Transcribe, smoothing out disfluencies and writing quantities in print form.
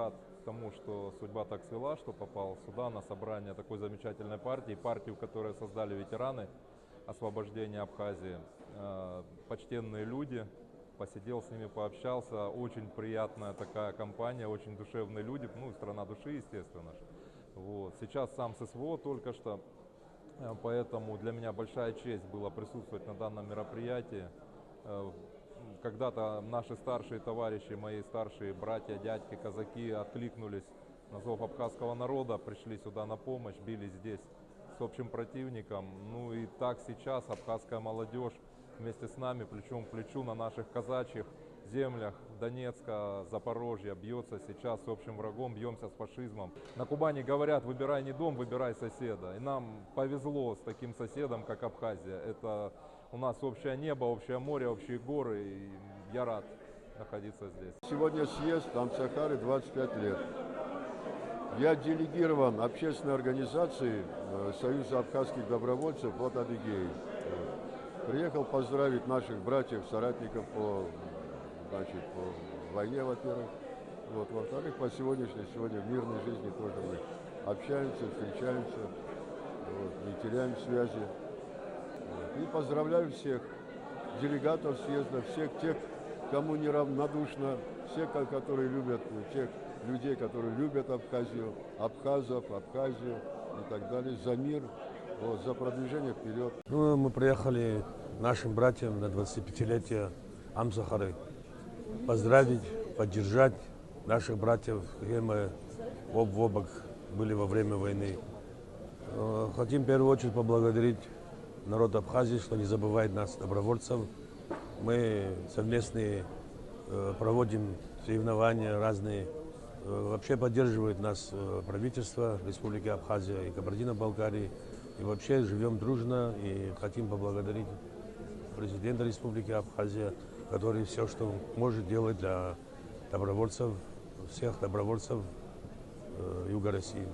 рад тому, что судьба так свела, что попал сюда на собрание такой замечательной партию, которую создали ветераны освобождения Абхазии. Почтенные люди, посидел с ними, пообщался, очень приятная такая компания, очень душевные люди, ну и страна души, естественно. Вот. Сейчас сам с СВО только что, поэтому для меня большая честь было присутствовать на данном мероприятии. Когда-то наши старшие товарищи, мои старшие братья, дядьки, казаки откликнулись на зов абхазского народа, пришли сюда на помощь, бились здесь с общим противником. Ну и так сейчас абхазская молодежь вместе с нами плечом к плечу на наших казачьих землях Донецка, Запорожья бьется сейчас с общим врагом, бьемся с фашизмом. На Кубани говорят: выбирай не дом, выбирай соседа. И нам повезло с таким соседом, как Абхазия. Это у нас общее небо, общее море, общие горы. И я рад находиться здесь. Сегодня съезд Амсахары 25 лет. Я делегирован общественной организации Союза абхазских добровольцев от Адыгеи. Приехал поздравить наших братьев, соратников по войне, во-первых. Вот, во-вторых, сегодня в мирной жизни тоже мы общаемся, встречаемся, вот, не теряем связи. Вот. И поздравляю всех делегатов съезда, всех тех, кому неравнодушно, всех, которые любят, тех людей, которые любят Абхазию, абхазов, Абхазию и так далее, за мир, вот, за продвижение вперед. Ну, мы приехали нашим братьям на 25-летие Амсахары поздравить, поддержать наших братьев, где мы бок в бок были во время войны. Хотим в первую очередь поблагодарить народ Абхазии, что не забывает нас, добровольцев. Мы совместные проводим соревнования разные. Вообще поддерживает нас правительство Республики Абхазия и Кабардино-Балкарии. И вообще живем дружно и хотим поблагодарить президента Республики Абхазия, который все, что может делать для добровольцев, всех добровольцев Юга России.